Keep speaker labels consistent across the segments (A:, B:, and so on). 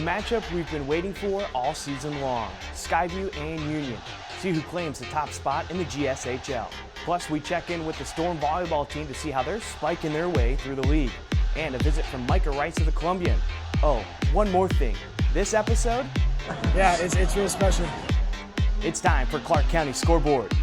A: matchup we've been waiting for all season long, Skyview and Union. See who claims the top spot in the GSHL. Plus, we check in with the Storm volleyball team to see how they're spiking their way through the league. And a visit from Micah Rice of the Columbian. Oh, one more thing. This episode?
B: Yeah, it's real special.
A: It's time for Clark County Scoreboard.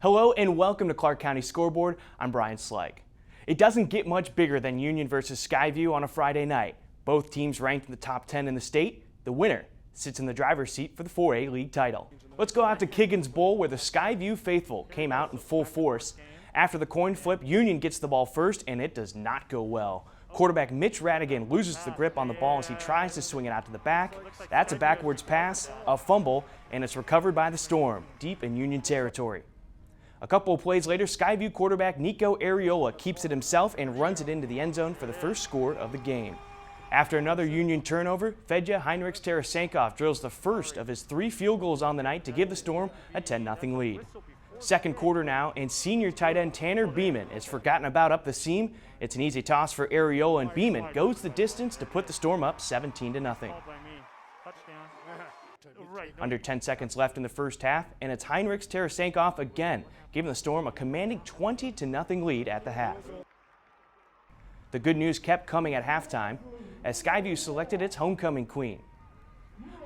A: Hello and welcome to Clark County Scoreboard. I'm Bryan Sleik. It doesn't get much bigger than Union versus Skyview on a Friday night. Both teams ranked in the top 10 in the state. The winner sits in the driver's seat for the 4A league title. Let's go out to Kiggins Bowl where the Skyview faithful came out in full force. After the coin flip, Union gets the ball first and it does not go well. Quarterback Mitch Radigan loses the grip on the ball as he tries to swing it out to the back. That's a backwards pass, a fumble, and it's recovered by the Storm, deep in Union territory. A couple of plays later, Skyview quarterback Nico Ariola keeps it himself and runs it into the end zone for the first score of the game. After another Union turnover, Fedja Heinrichs Tarasenkoff drills the first of his 3 field goals on the night to give the Storm a 10-0 lead. Second quarter now, and senior tight end Tanner Beeman is forgotten about up the seam. It's an easy toss for Ariola, and Beeman goes the distance to put the Storm up 17-0. Under 10 seconds left in the first half, and it's Heinrichs Tarasenkoff again, giving the Storm a commanding 20-0 lead at the half. The good news kept coming at halftime as Skyview selected its homecoming queen.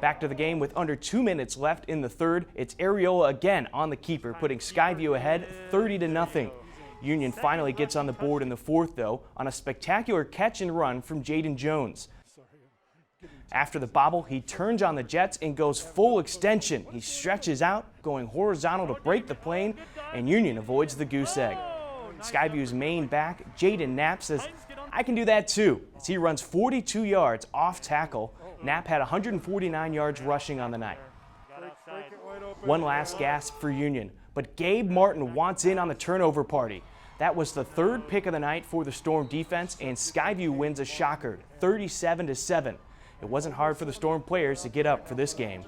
A: Back to the game with under 2 minutes left in the third, it's Ariola again on the keeper, putting Skyview ahead 30-0. Union finally gets on the board in the fourth, though, on a spectacular catch and run from Jaden Jones. After the bobble, he turns on the Jets and goes full extension. He stretches out, going horizontal to break the plane, and Union avoids the goose egg. Skyview's main back, Jaden Knapp, says, "I can do that too," as he runs 42 yards off tackle. Knapp had 149 yards rushing on the night. One last gasp for Union, but Gabe Martin wants in on the turnover party. That was the third pick of the night for the Storm defense, and Skyview wins a shocker, 37-7. It wasn't hard for the Storm players to get up for this game.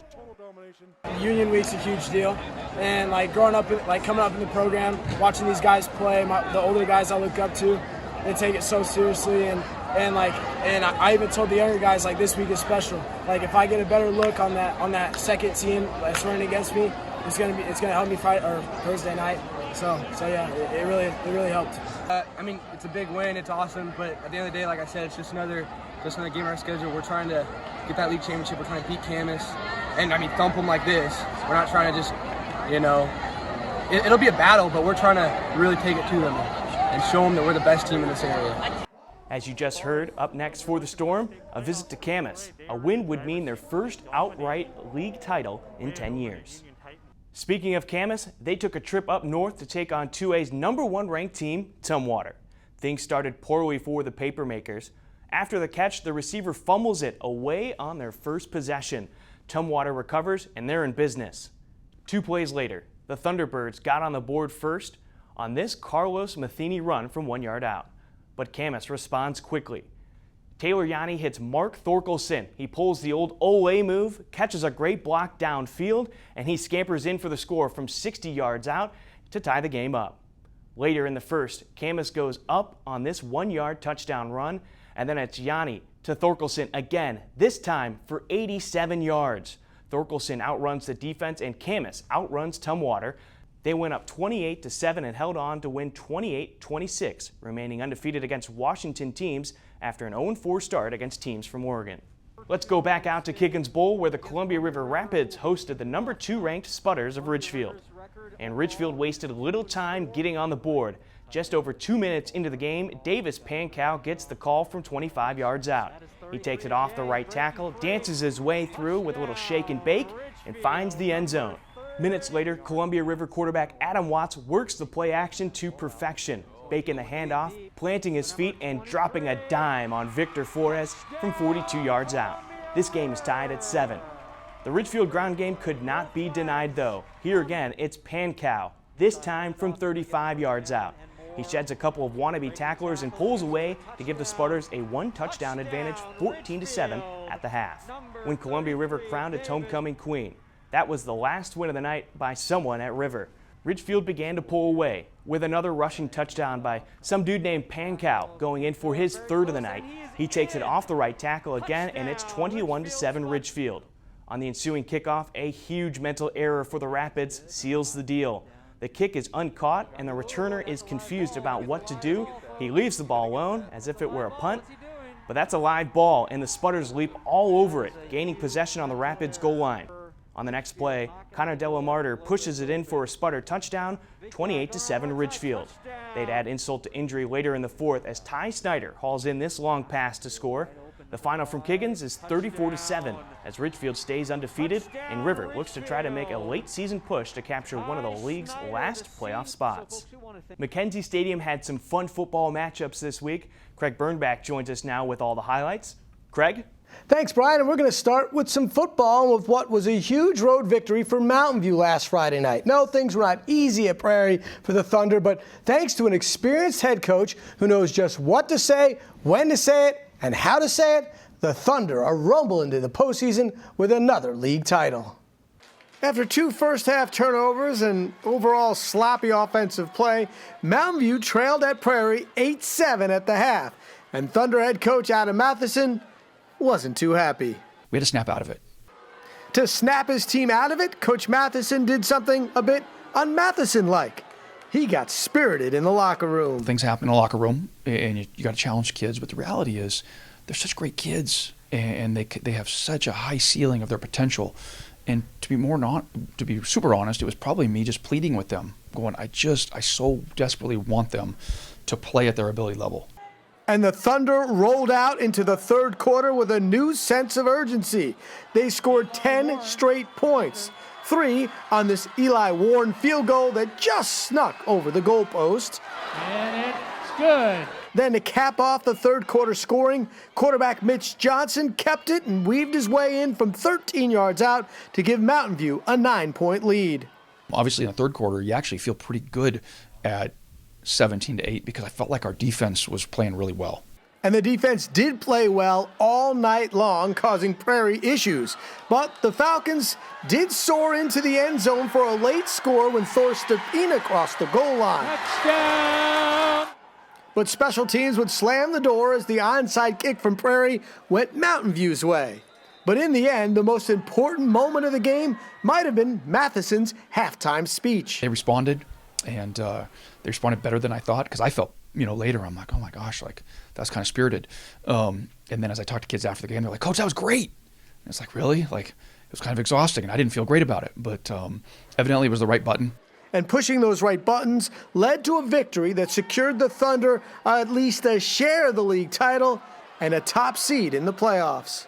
B: Union Week's a huge deal, and growing up, coming up in the program, watching these guys play, the older guys I look up to, they take it so seriously, and I even told the younger guys this week is special. If I get a better look on that second team that's running against me, it's gonna help me fight Thursday night. So yeah, it really helped.
C: It's a big win. It's awesome, but at the end of the day, like I said, it's just another game on our schedule. We're trying to get that league championship. We're trying to beat Camas, and thump them like this. We're not trying to just, it'll be a battle, but we're trying to really take it to them and show them that we're the best team in this area.
A: As you just heard, up next for the Storm, a visit to Camas. A win would mean their first outright league title in 10 years. Speaking of Camas, they took a trip up north to take on 2A's #1 ranked team, Tumwater. Things started poorly for the Papermakers. After the catch, the receiver fumbles it away on their first possession. Tumwater recovers, and they're in business. 2 plays later, the Thunderbirds got on the board first on this Carlos Matheny run from 1 yard out. But Camas responds quickly. Taylor Yanni hits Mark Thorkelson. He pulls the old Olay move, catches a great block downfield, and he scampers in for the score from 60 yards out to tie the game up. Later in the first, Camas goes up on this 1 yard touchdown run, and then it's Yanni to Thorkelson again, this time for 87 yards. Thorkelson outruns the defense and Camas outruns Tumwater. They went up 28-7 and held on to win 28-26, remaining undefeated against Washington teams after an 0-4 start against teams from Oregon. Let's go back out to Kiggins Bowl where the Columbia River Rapids hosted the #2 ranked Spudders of Ridgefield. And Ridgefield wasted little time getting on the board. Just over 2 minutes into the game, Davis Pankow gets the call from 25 yards out. He takes it off the right tackle, dances his way through with a little shake and bake, and finds the end zone. Minutes later, Columbia River quarterback Adam Watts works the play action to perfection. faking the handoff, planting his feet, and dropping a dime on Victor Flores from 42 yards out. This game is tied at 7. The Ridgefield ground game could not be denied though. Here again, it's Pankow, this time from 35 yards out. He sheds a couple of wannabe tacklers and pulls away to give the Spudders a 1-touchdown advantage, 14-7 at the half. When Columbia River crowned its homecoming queen. That was the last win of the night by someone at River. Ridgefield began to pull away with another rushing touchdown by some dude named Pankow going in for his 3rd of the night. He takes it off the right tackle again, and it's 21-7 Ridgefield. On the ensuing kickoff, a huge mental error for the Rapids seals the deal. The kick is uncaught, and the returner is confused about what to do. He leaves the ball alone as if it were a punt, but that's a live ball, and the Spudders leap all over it, gaining possession on the Rapids goal line. On the next play, Connor Delamarter pushes it in for a Spudder touchdown, 28-7 Ridgefield. They'd add insult to injury later in the 4th as Ty Snyder hauls in this long pass to score. The final from Kiggins is 34-7 as Ridgefield stays undefeated and River looks to try to make a late season push to capture one of the league's last playoff spots. Mackenzie Stadium had some fun football matchups this week. Craig Bernbach joins us now with all the highlights. Craig?
D: Thanks, Brian, and we're going to start with some football with what was a huge road victory for Mountain View last Friday night. No, things were not easy at Prairie for the Thunder, but thanks to an experienced head coach who knows just what to say, when to say it, and how to say it, the Thunder are rumbling into the postseason with another league title. After 2 first-half turnovers and overall sloppy offensive play, Mountain View trailed at Prairie 8-7 at the half, and Thunder head coach Adam Matheson wasn't too happy.
E: We had to snap out of it.
D: To snap his team out of it, Coach Matheson did something a bit un-Matheson-like. He got spirited in the locker room.
E: Things happen in the locker room, and you got to challenge kids, but the reality is they're such great kids, and they have such a high ceiling of their potential. And to be super honest, it was probably me just pleading with them, going, I so desperately want them to play at their ability level.
D: And the Thunder rolled out into the 3rd quarter with a new sense of urgency. They scored 10 straight points, 3 on this Eli Warren field goal that just snuck over the goalpost.
F: And it's good.
D: Then to cap off the 3rd quarter scoring, quarterback Mitch Johnson kept it and weaved his way in from 13 yards out to give Mountain View a 9-point lead.
E: Obviously, in the 3rd quarter, you actually feel pretty good at 17-8 because I felt like our defense was playing really well.
D: And the defense did play well all night long, causing Prairie issues. But the Falcons did soar into the end zone for a late score when Thor Stepina crossed the goal line.
F: Touchdown!
D: But special teams would slam the door as the onside kick from Prairie went Mountain View's way. But in the end, the most important moment of the game might have been Matheson's halftime speech.
E: They responded, and they responded better than I thought, because I felt, later, I'm like, oh my gosh, like, that's kind of spirited. And then as I talked to kids after the game, they're like, Coach, that was great. And it's like, really? Like, it was kind of exhausting, and I didn't feel great about it. But evidently it was the right button.
D: And pushing those right buttons led to a victory that secured the Thunder at least a share of the league title and a top seed in the playoffs.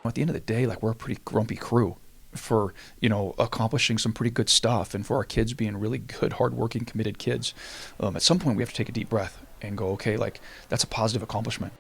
E: At the end of the day, like, we're a pretty grumpy crew for, accomplishing some pretty good stuff, and for our kids being really good, hardworking, committed kids. At some point, we have to take a deep breath and go, okay, like, that's a positive accomplishment.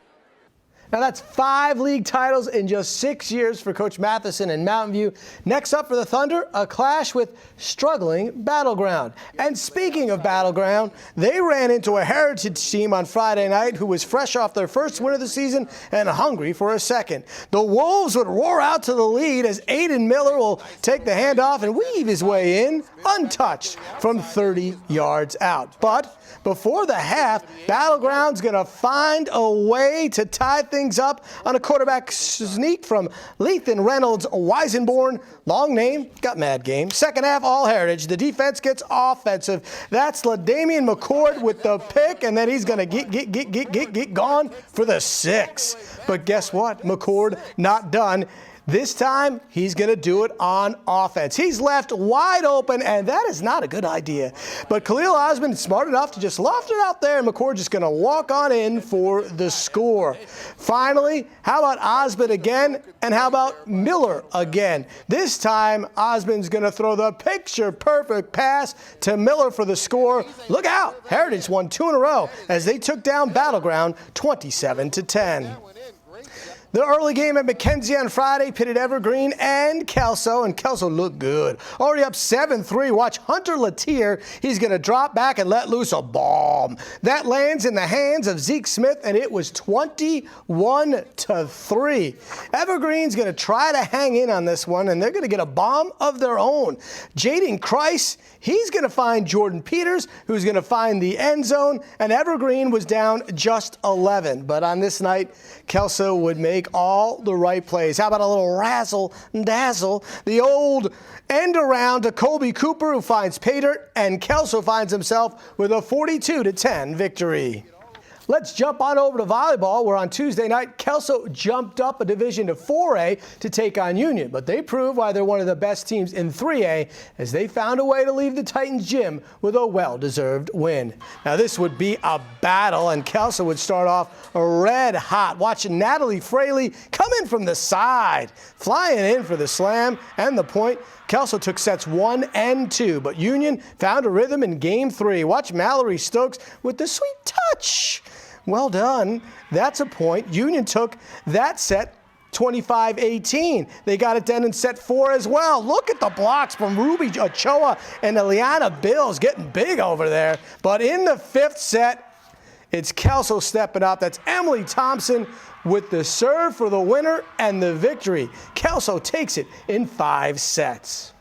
D: Now that's 5 league titles in just 6 years for Coach Matheson and Mountain View. Next up for the Thunder, a clash with struggling Battleground. And speaking of Battleground, they ran into a Heritage team on Friday night who was fresh off their first win of the season and hungry for a second. The Wolves would roar out to the lead as Aiden Miller will take the handoff and weave his way in, untouched from 30 yards out. But before the half, Battleground's going to find a way to tie things up on a quarterback sneak from Lethan Reynolds Weisenborn. Long name, got mad game. Second half, all Heritage. The defense gets offensive. That's LaDamian McCord with the pick, and then he's going to get gone for the 6. But guess what? McCord not done. This time, he's going to do it on offense. He's left wide open, and that is not a good idea. But Khalil Osmond is smart enough to just loft it out there, and McCord just going to walk on in for the score. Finally, how about Osmond again, and how about Miller again? This time, Osmond's going to throw the picture-perfect pass to Miller for the score. Look out! Heritage won 2 in a row as they took down Battleground 27-10. The early game at McKenzie on Friday pitted Evergreen and Kelso looked good. Already up 7-3. Watch Hunter Latier. He's going to drop back and let loose a bomb. That lands in the hands of Zeke Smith, and it was 21-3. Evergreen's going to try to hang in on this one, and they're going to get a bomb of their own. Jaden Kreis, he's going to find Jordan Peters, who's going to find the end zone, and Evergreen was down just 11. But on this night, Kelso would make all the right plays. How about a little razzle-dazzle? The old end around to Colby Cooper, who finds pay dirt, and Kelso finds himself with a 42-10 victory. Let's jump on over to volleyball, where on Tuesday night, Kelso jumped up a division to 4A to take on Union. But they proved why they're one of the best teams in 3A, as they found a way to leave the Titans gym with a well-deserved win. Now, this would be a battle, and Kelso would start off red hot. Watching Natalie Fraley come in from the side, flying in for the slam and the point. Kelso took sets 1 and 2, but Union found a rhythm in Game 3. Watch Mallory Stokes with the sweet touch. Well done. That's a point. Union took that set 25-18. They got it done in set 4 as well. Look at the blocks from Ruby Ochoa and Eliana Bills getting big over there. But in the 5th set, it's Kelso stepping up. That's Emily Thompson with the serve for the winner and the victory. Kelso takes it in 5 sets.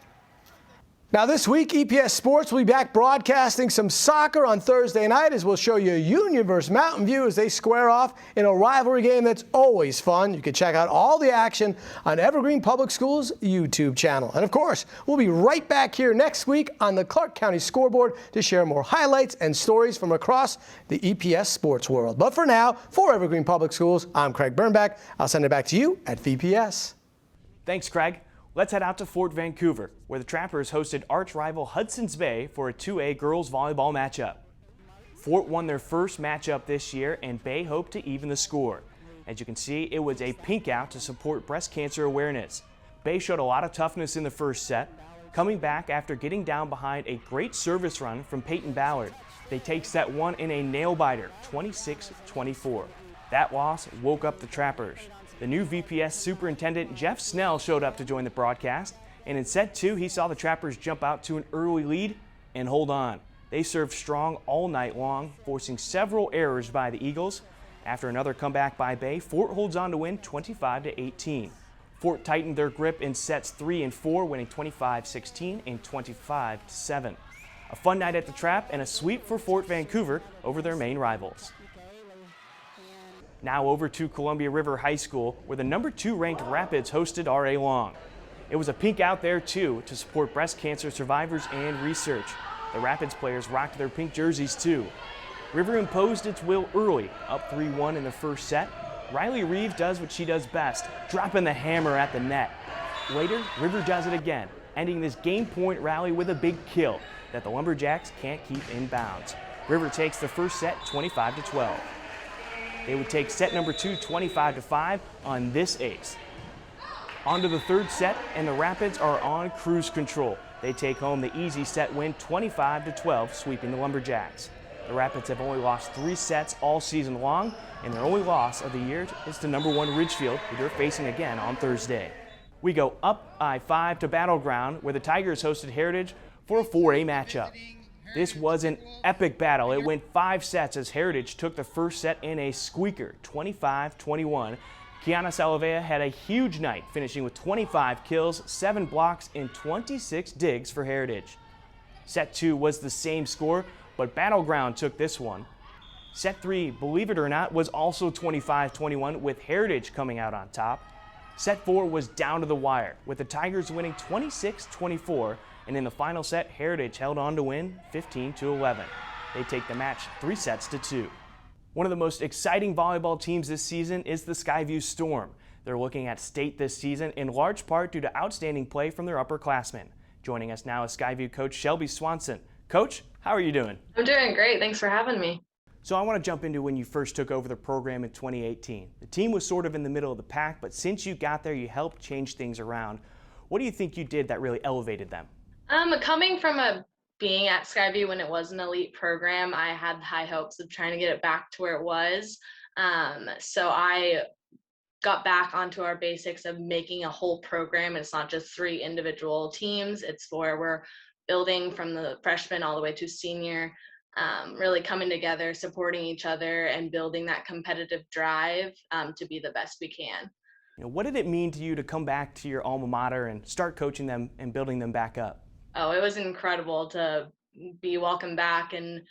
D: Now this week, EPS Sports will be back broadcasting some soccer on Thursday night, as we'll show you Union versus Mountain View as they square off in a rivalry game that's always fun. You can check out all the action on Evergreen Public Schools' YouTube channel. And of course, we'll be right back here next week on the Clark County Scoreboard to share more highlights and stories from across the EPS sports world. But for now, for Evergreen Public Schools, I'm Craig Bernbach. I'll send it back to you at VPS.
A: Thanks, Craig. Let's head out to Fort Vancouver, where the Trappers hosted arch rival Hudson's Bay for a 2A girls volleyball matchup. Fort won their first matchup this year, and Bay hoped to even the score. As you can see, it was a pink out to support breast cancer awareness. Bay showed a lot of toughness in the first set, coming back after getting down behind a great service run from Peyton Ballard. They take set 1 in a nail-biter, 26-24. That loss woke up the Trappers. The new VPS superintendent, Jeff Snell, showed up to join the broadcast, and in set 2, he saw the Trappers jump out to an early lead and hold on. They served strong all night long, forcing several errors by the Eagles. After another comeback by Bay, Fort holds on to win 25-18. Fort tightened their grip in sets 3 and 4, winning 25-16 and 25-7. A fun night at the Trap and a sweep for Fort Vancouver over their main rivals. Now over to Columbia River High School, where the number 2 ranked Rapids hosted R.A. Long. It was a pink out there too to support breast cancer survivors and research. The Rapids players rocked their pink jerseys too. River imposed its will early, up 3-1 in the first set. Riley Reeves does what she does best, dropping the hammer at the net. Later, River does it again, ending this game point rally with a big kill that the Lumberjacks can't keep in bounds. River takes the first set 25-12. They would take set number 2 25-5 on this ace. On to the third set, and the Rapids are on cruise control. They take home the easy set win 25-12, sweeping the Lumberjacks. The Rapids have only lost 3 sets all season long, and their only loss of the year is to number 1 Ridgefield, who they're facing again on Thursday. We go up I-5 to Battleground, where the Tigers hosted Heritage for a 4A matchup. This was an epic battle. It went 5 sets as Heritage took the first set in a squeaker, 25-21. Kiana Salavea had a huge night, finishing with 25 kills, 7 blocks, and 26 digs for Heritage. Set 2 was the same score, but Battleground took this one. Set 3, believe it or not, was also 25-21, with Heritage coming out on top. Set 4 was down to the wire, with the Tigers winning 26-24, and in the final set, Heritage held on to win 15-11. They take the match 3-2. One of the most exciting volleyball teams this season is the Skyview Storm. They're looking at state this season in large part due to outstanding play from their upperclassmen. Joining us now is Skyview coach Shelby Swanson. Coach, how are you doing?
G: I'm doing great. Thanks for having me.
A: So I want to jump into when you first took over the program in 2018. The team was sort of in the middle of the pack, but since you got there, you helped change things around. What do you think you did that really elevated them?
G: Coming from being at Skyview when it was an elite program, I had high hopes of trying to get it back to where it was. So I got back onto our basics of making a whole program. It's not just 3 individual teams. It's where we're building from the freshman all the way to senior, really coming together, supporting each other, and building that competitive drive to be the best we can.
A: What did it mean to you to come back to your alma mater and start coaching them and building them back up?
G: Oh, it was incredible to be welcomed back and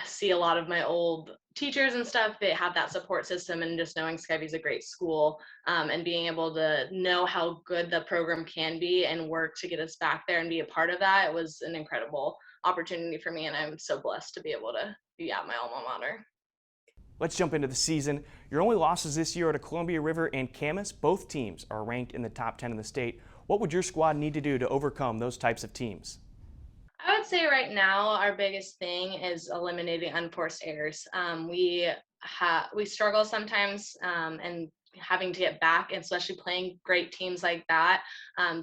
G: see a lot of my old teachers and stuff. They have that support system, and just knowing Skyview's a great school and being able to know how good the program can be and work to get us back there and be a part of that, it was an incredible opportunity for me, and I'm so blessed to be able to be at my alma mater.
A: Let's jump into the season. Your only losses this year are to Columbia River and Camas. Both teams are ranked in the top 10 in the state. What would your squad need to do to overcome those types of teams?
G: I would say right now our biggest thing is eliminating unforced errors. We struggle sometimes and having to get back, especially playing great teams like that.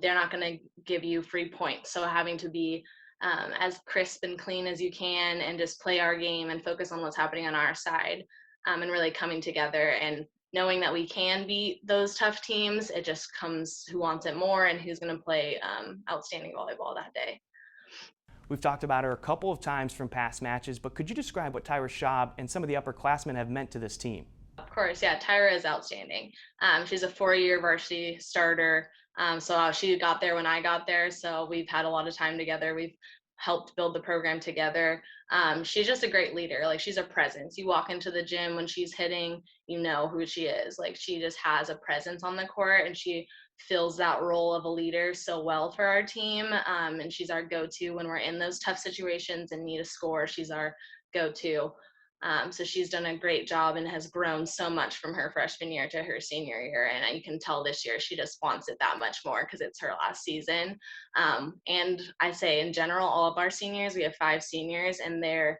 G: They're not going to give you free points. So having to be as crisp and clean as you can and just play our game and focus on what's happening on our side, and really coming together and knowing that we can beat those tough teams. It just comes who wants it more and who's going to play outstanding volleyball that day.
A: We've talked about her a couple of times from past matches, but could you describe what Tyra Schaub and some of the upperclassmen have meant to this team?
G: Of course, yeah, Tyra is outstanding. She's a 4-year varsity starter, so she got there when I got there, so we've had a lot of time together. We've helped build the program together. She's just a great leader. Like, she's a presence. You walk into the gym when she's hitting, you know who she is. Like, she just has a presence on the court, and she fills that role of a leader so well for our team. And she's our go-to when we're in those tough situations and need a score. She's our go-to. So she's done a great job and has grown so much from her freshman year to her senior year. And you can tell this year she just wants it that much more because it's her last season. And I say in general, all of our seniors, we have 5 seniors, and their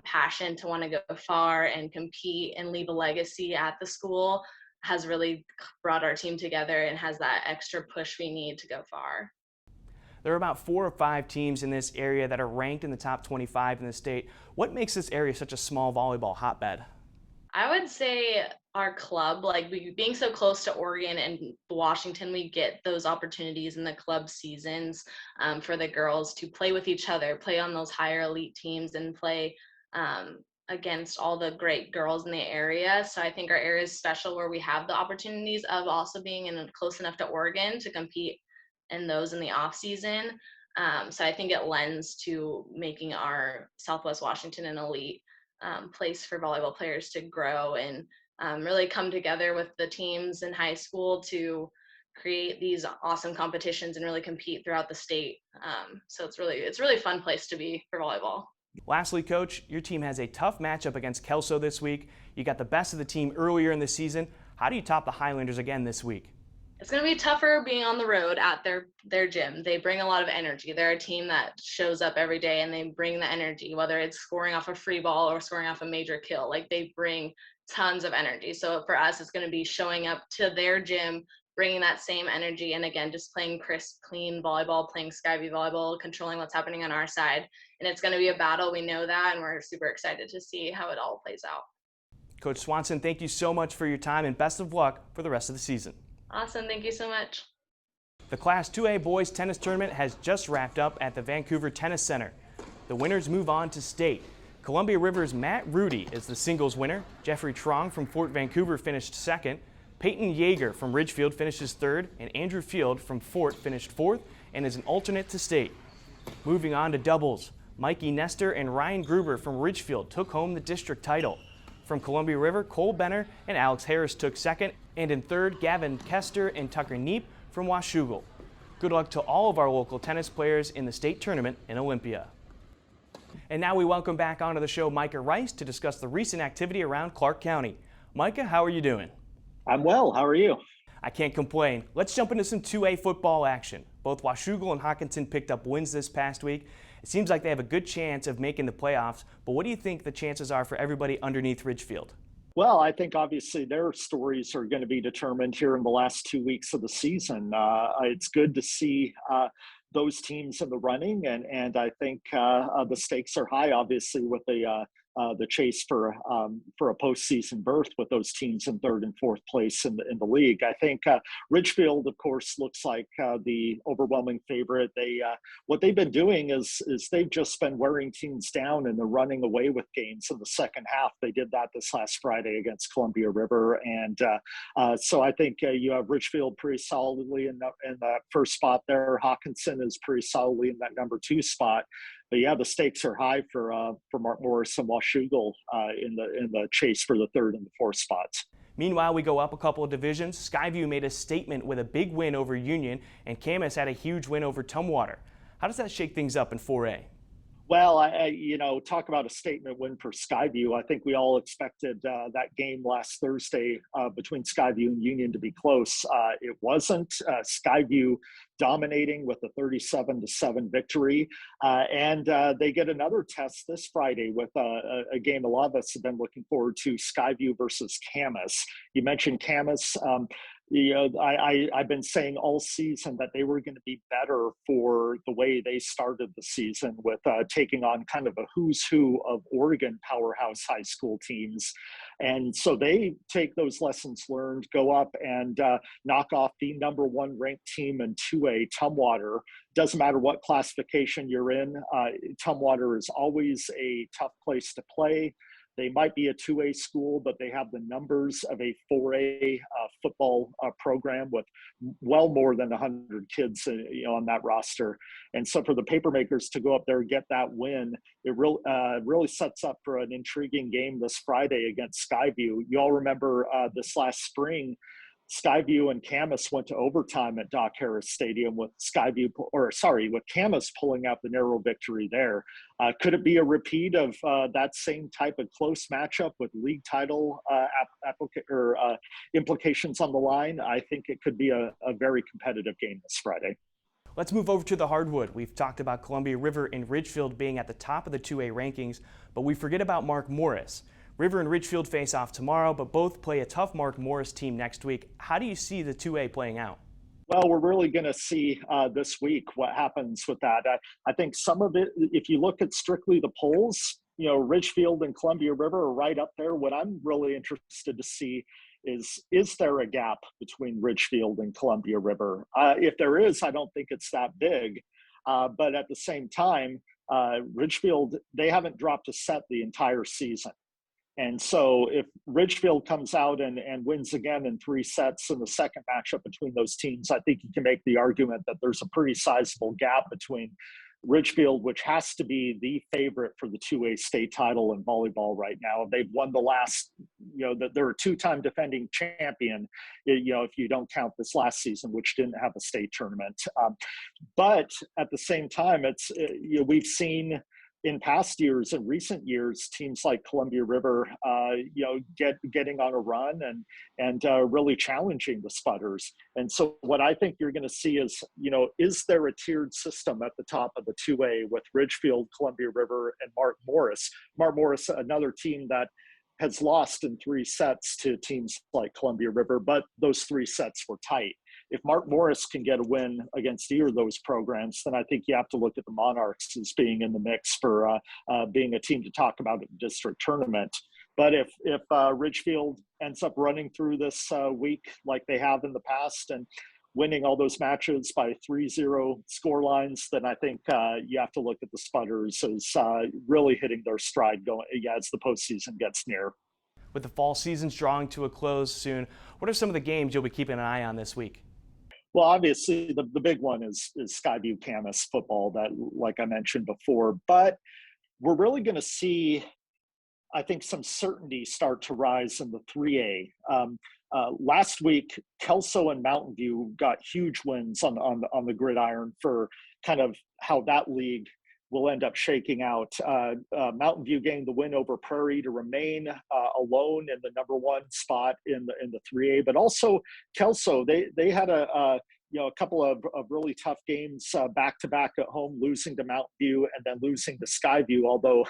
G: passion to want to go far and compete and leave a legacy at the school has really brought our team together and has that extra push we need to go far.
A: There are about 4 or 5 teams in this area that are ranked in the top 25 in the state. What makes this area such a small volleyball hotbed?
G: I would say our club, like being so close to Oregon and Washington, we get those opportunities in the club seasons for the girls to play with each other, play on those higher elite teams, and play against all the great girls in the area. So I think our area is special where we have the opportunities of also being close enough to Oregon to compete in those in the off season. So I think it lends to making our Southwest Washington an elite place for volleyball players to grow and really come together with the teams in high school to create these awesome competitions and really compete throughout the state. So it's really a fun place to be for volleyball.
A: Lastly, Coach, your team has a tough matchup against Kelso this week. You got the best of the team earlier in the season. How do you top the Highlanders again this week?
G: It's going to be tougher being on the road at their gym. They bring a lot of energy. They're a team that shows up every day and they bring the energy, whether it's scoring off a free ball or scoring off a major kill. Like, they bring tons of energy. So for us, it's going to be showing up to their gym, bringing that same energy, and again, just playing crisp, clean volleyball, playing Skyview volleyball, controlling what's happening on our side. And it's going to be a battle. We know that, and we're super excited to see how it all plays out.
A: Coach Swanson, thank you so much for your time, and best of luck for the rest of the season.
G: Awesome. Thank you so much.
A: The Class 2A boys tennis tournament has just wrapped up at the Vancouver Tennis Center. The winners move on to state. Columbia River's Matt Rudy is the singles winner. Jeffrey Trong from Fort Vancouver finished second. Peyton Yeager from Ridgefield finishes third, and Andrew Field from Fort finished fourth and is an alternate to state. Moving on to doubles, Mikey Nestor and Ryan Gruber from Ridgefield took home the district title. From Columbia River, Cole Benner and Alex Harris took second, and in third, Gavin Kester and Tucker Neep from Washougal. Good luck to all of our local tennis players in the state tournament in Olympia. And now we welcome back onto the show Micah Rice to discuss the recent activity around Clark County. Micah, how are you doing?
H: I'm well. How are you?
A: I can't complain. Let's jump into some 2A football action. Both Washougal and Hockinson picked up wins this past week. It seems like they have a good chance of making the playoffs, but what do you think the chances are for everybody underneath Ridgefield?
H: Well, I think obviously their stories are going to be determined here in the last 2 weeks of the season. It's good to see those teams in the running, and I think the stakes are high, obviously, with the chase for a postseason berth with those teams in third and fourth place in the league. I think Ridgefield, of course, looks like the overwhelming favorite. What they've been doing is they've just been wearing teams down and they're running away with games in the second half. They did that this last Friday against Columbia River, and so I think you have Ridgefield pretty solidly in that first spot there. Hockinson is pretty solidly in that number 2 spot. But yeah, the stakes are high for Mark Morris and Washougal in the chase for the third and the fourth spots.
A: Meanwhile, we go up a couple of divisions. Skyview made a statement with a big win over Union, and Camas had a huge win over Tumwater. How does that shake things up in 4A?
H: Well, talk about a statement win for Skyview. I think we all expected that game last Thursday between Skyview and Union to be close. It wasn't. Skyview dominating with a 37-7 victory. And they get another test this Friday with a game a lot of us have been looking forward to, Skyview versus Camas. You mentioned Camas. I've been saying all season that they were going to be better for the way they started the season with taking on kind of a who's who of Oregon powerhouse high school teams. And so they take those lessons learned, go up and knock off the number 1 ranked team in 2A, Tumwater. Doesn't matter what classification you're in, Tumwater is always a tough place to play. They might be a 2A school, but they have the numbers of a 4A football program with well more than 100 kids on that roster. And so for the Papermakers to go up there and get that win, it really sets up for an intriguing game this Friday against Skyview. You all remember this last spring, Skyview and Camas went to overtime at Doc Harris Stadium with Camas pulling out the narrow victory there. Could it be a repeat of that same type of close matchup with league title implications on the line? I think it could be a very competitive game this Friday.
A: Let's move over to the hardwood. We've talked about Columbia River and Ridgefield being at the top of the 2A rankings, but we forget about Mark Morris. River and Ridgefield face off tomorrow, but both play a tough Mark Morris team next week. How do you see the 2A playing out?
H: Well, we're really going to see this week what happens with that. I think some of it, if you look at strictly the polls, Ridgefield and Columbia River are right up there. What I'm really interested to see is there a gap between Ridgefield and Columbia River? If there is, I don't think it's that big. But at the same time, Ridgefield, they haven't dropped a set the entire season. And so if Ridgefield comes out and wins again in 3 sets in the second matchup between those teams, I think you can make the argument that there's a pretty sizable gap between Ridgefield, which has to be the favorite for the 2A state title in volleyball right now. They've won the last, they're a 2-time defending champion, if you don't count this last season, which didn't have a state tournament. But at the same time, it's, we've seen in past years and recent years, teams like Columbia River, getting on a run and really challenging the Spudders. And so what I think you're going to see is there a tiered system at the top of the 2A with Ridgefield, Columbia River, and Mark Morris? Mark Morris, another team that has lost in 3 sets to teams like Columbia River, but those 3 sets were tight. If Mark Morris can get a win against either of those programs, then I think you have to look at the Monarchs as being in the mix for being a team to talk about at the district tournament. But if Ridgefield ends up running through this week like they have in the past and winning all those matches by 3-0 score lines, then I think you have to look at the Spudders as really hitting their stride as the postseason gets near.
A: With the fall seasons drawing to a close soon, what are some of the games you'll be keeping an eye on this week?
H: Well, obviously, the big one is Skyview Camas football, that, like I mentioned before. But we're really going to see, I think, some certainty start to rise in the 3A. Last week, Kelso and Mountain View got huge wins on the gridiron for kind of how that league will end up shaking out. Mountain View getting the win over Prairie to remain alone in the #1 spot in the 3A, but also Kelso. They had a couple of really tough games back to back at home, losing to Mountain View and then losing to Skyview. Although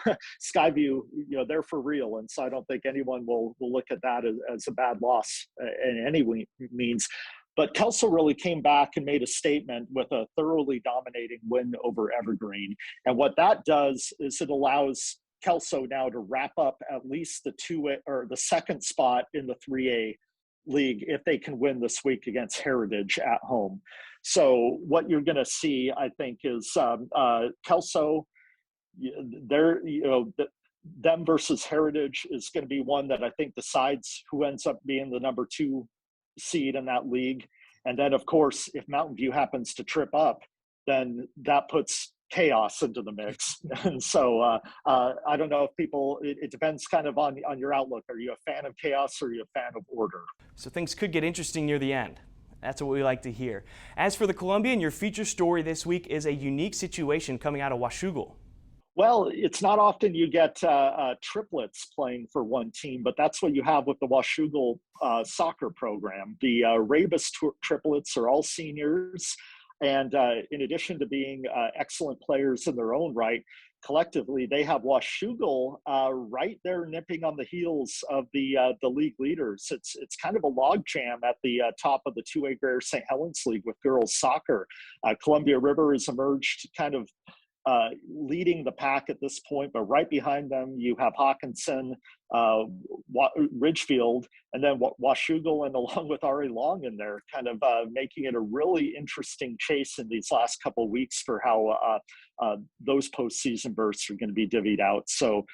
H: Skyview, they're for real, and so I don't think anyone will look at that as a bad loss in any means. But Kelso really came back and made a statement with a thoroughly dominating win over Evergreen. And what that does is it allows Kelso now to wrap up at least the 2A or the second spot in the 3A league if they can win this week against Heritage at home. So what you're going to see, I think, is Kelso. Them versus Heritage is going to be one that I think decides who ends up being the #2 seed in that league. And then, of course, if Mountain View happens to trip up, then that puts chaos into the mix. And so I don't know if it depends kind of on your outlook. Are you a fan of chaos or are you a fan of order?
A: So things could get interesting near the end. That's what we like to hear. As for the Columbian, your feature story this week is a unique situation coming out of Washougal.
H: Well, it's not often you get triplets playing for one team, but that's what you have with the Washougal soccer program. The Rabus triplets are all seniors, and in addition to being excellent players in their own right, collectively they have Washougal right there nipping on the heels of the league leaders. It's kind of a logjam at the top of the 2A Greater St. Helens League with girls soccer. Columbia River has emerged kind of leading the pack at this point, but right behind them you have Hawkinson, Ridgefield, and then Washougal, and along with R.A. Long in there, kind of making it a really interesting chase in these last couple of weeks for how those postseason berths are going to be divvied out. So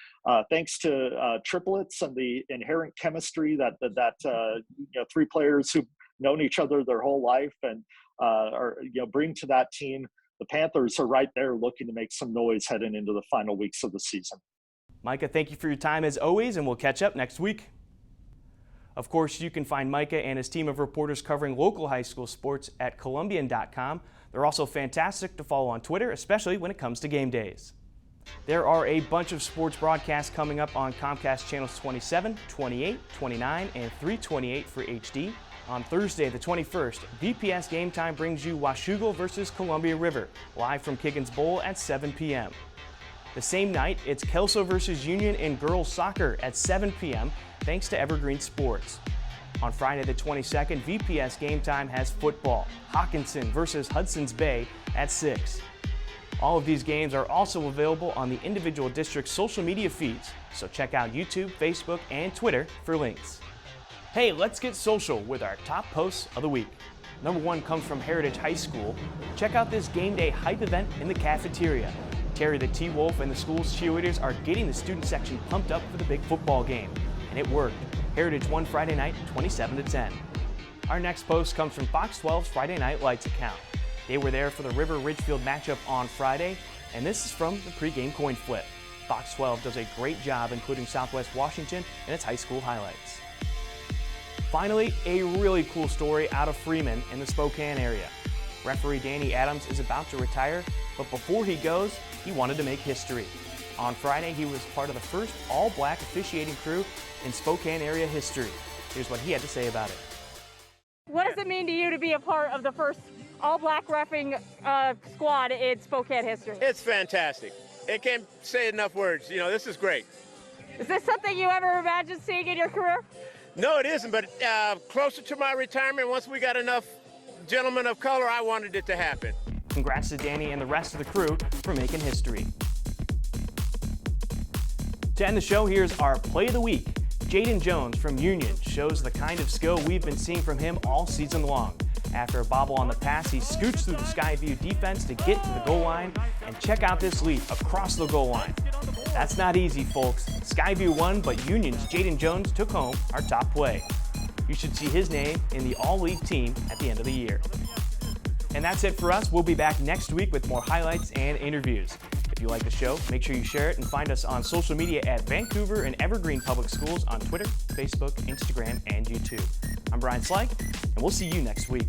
H: thanks to triplets and the inherent chemistry that three players who've known each other their whole life and bring to that team, the Panthers are right there looking to make some noise heading into the final weeks of the season.
A: Micah, thank you for your time as always, and we'll catch up next week. Of course, you can find Micah and his team of reporters covering local high school sports at Columbian.com. They're also fantastic to follow on Twitter, especially when it comes to game days. There are a bunch of sports broadcasts coming up on Comcast channels 27, 28, 29, and 328 for HD. On Thursday, the 21st, VPS Game Time brings you Washougal versus Columbia River, live from Kiggins Bowl at 7 p.m. The same night, it's Kelso versus Union in girls soccer at 7 p.m. thanks to Evergreen Sports. On Friday the 22nd, VPS Game Time has football, Hawkinson versus Hudson's Bay at 6. All of these games are also available on the individual district's social media feeds, so check out YouTube, Facebook, and Twitter for links. Hey, let's get social with our top posts of the week. #1 comes from Heritage High School. Check out this game day hype event in the cafeteria. Terry the T-Wolf and the school's cheerleaders are getting the student section pumped up for the big football game. And it worked. Heritage won Friday night 27-10. Our next post comes from Fox 12's Friday Night Lights account. They were there for the River Ridgefield matchup on Friday, and this is from the pregame coin flip. Fox 12 does a great job including Southwest Washington in its high school highlights. Finally, a really cool story out of Freeman in the Spokane area. Referee Danny Adams is about to retire, but before he goes, he wanted to make history. On Friday, he was part of the first all-black officiating crew in Spokane area history. Here's what he had to say about it.
I: What does it mean to you to be a part of the first all-black reffing squad in Spokane history?
J: It's fantastic. It can't say enough words. This is great.
I: Is this something you ever imagined seeing in your career?
J: No, it isn't, but closer to my retirement, once we got enough gentlemen of color, I wanted it to happen.
A: Congrats to Danny and the rest of the crew for making history. To end the show, here's our Play of the Week. Jaden Jones from Union shows the kind of skill we've been seeing from him all season long. After a bobble on the pass, he scoots through the Skyview defense to get to the goal line, and check out this leap across the goal line. That's not easy, folks. Skyview won, but Union's Jaden Jones took home our top play. You should see his name in the all-league team at the end of the year. And that's it for us. We'll be back next week with more highlights and interviews. If you like the show, make sure you share it and find us on social media at Vancouver and Evergreen Public Schools on Twitter, Facebook, Instagram, and YouTube. I'm Bryan Sleik, and we'll see you next week.